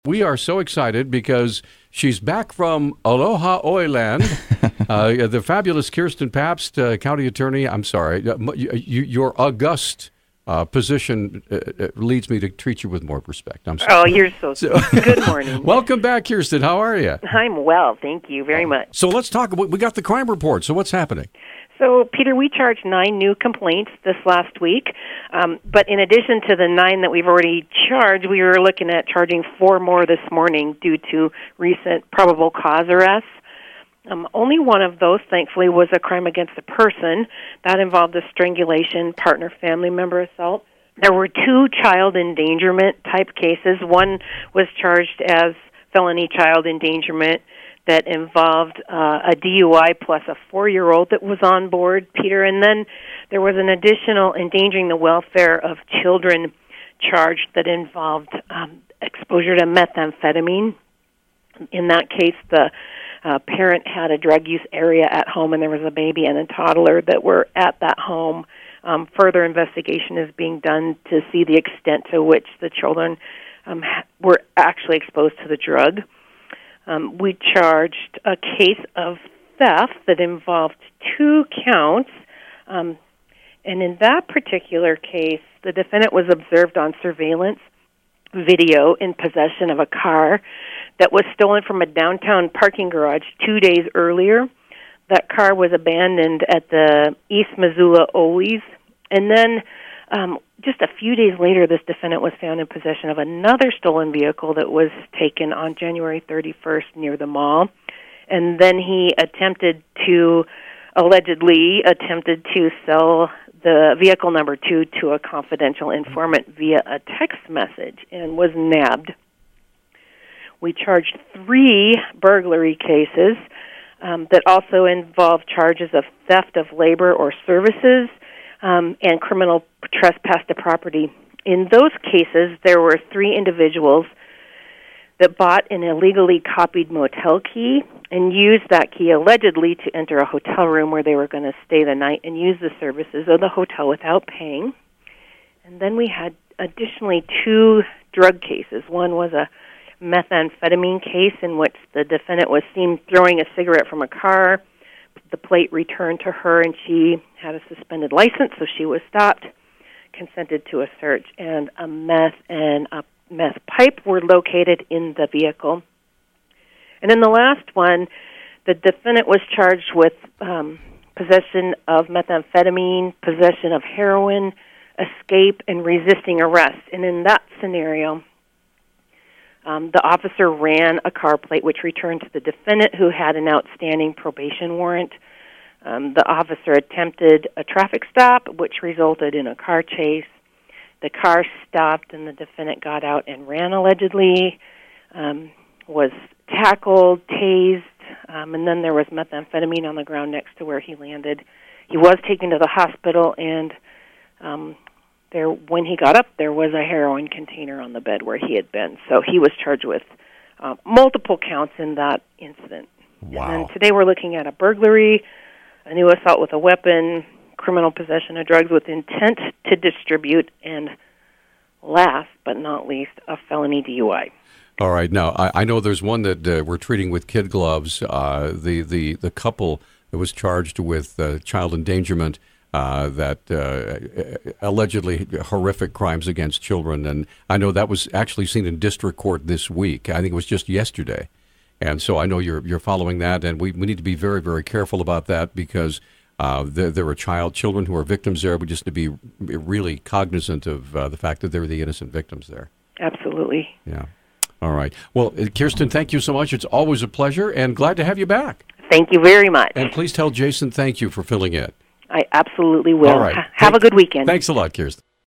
We are so excited because she's back from Aloha Oiland. The fabulous Kirsten Pabst, county attorney. I'm sorry, your august position leads me to treat you with more respect. I'm sorry. Oh, you're so good morning. Welcome back, Kirsten. How are you? I'm well, thank you very much. So let's talk. We got the crime report. So what's happening? So, Peter, we charged 9 new complaints this last week, but in addition to the 9 that we've already charged, we were looking at charging 4 more this morning due to recent probable cause arrests. Only one of those, thankfully, was a crime against a person. That involved a strangulation, partner, family member assault. There were 2 child endangerment type cases. One was charged as felony child endangerment that involved a DUI plus a 4-year-old that was on board, Peter. And then there was an additional endangering the welfare of children charge that involved exposure to methamphetamine. In that case, the parent had a drug use area at home, and there was a baby and a toddler that were at that home. Further investigation is being done to see the extent to which the children were actually exposed to the drug. We charged a case of theft that involved 2 counts, and in that particular case, the defendant was observed on surveillance video in possession of a car that was stolen from a downtown parking garage 2 days earlier. That car was abandoned at the East Missoula.YouTube, and then just a few days later, this defendant was found in possession of another stolen vehicle that was taken on January 31st near the mall. And then he allegedly attempted to sell the vehicle number 2 to a confidential informant via a text message and was nabbed. We charged 3 burglary cases that also involved charges of theft of labor or services, and criminal trespass to property. In those cases, there were 3 individuals that bought an illegally copied motel key and used that key allegedly to enter a hotel room where they were going to stay the night and use the services of the hotel without paying. And then we had additionally 2 drug cases. One was a methamphetamine case in which the defendant was seen throwing a cigarette from a car. The plate returned to her, and she had a suspended license, so she was stopped, consented to a search, and a meth and a meth pipe were located in the vehicle. And in the last one, the defendant was charged with possession of methamphetamine, possession of heroin, escape, and resisting arrest. And in that scenario, the officer ran a car plate which returned to the defendant, who had an outstanding probation warrant. The officer attempted a traffic stop, which resulted in a car chase. The car stopped, and the defendant got out and ran, allegedly, was tackled, tased, and then there was methamphetamine on the ground next to where he landed. He was taken to the hospital, and when he got up, there was a heroin container on the bed where he had been. So he was charged with multiple counts in that incident. Wow. And then today we're looking at a burglary, a new assault with a weapon, criminal possession of drugs with intent to distribute, and last but not least, a felony DUI. All right. Now, I know there's one that we're treating with kid gloves. The couple that was charged with child endangerment, that allegedly horrific crimes against children. And I know that was actually seen in district court this week. I think it was just yesterday. And so I know you're following that, and we need to be very, very careful about that because there are children who are victims there. We just need to be really cognizant of the fact that they're the innocent victims there. Absolutely. Yeah. All right. Well, Kirsten, thank you so much. It's always a pleasure, and glad to have you back. Thank you very much. And please tell Jason thank you for filling in. I absolutely will. All right. Have a good weekend. Thanks a lot, Kirsten.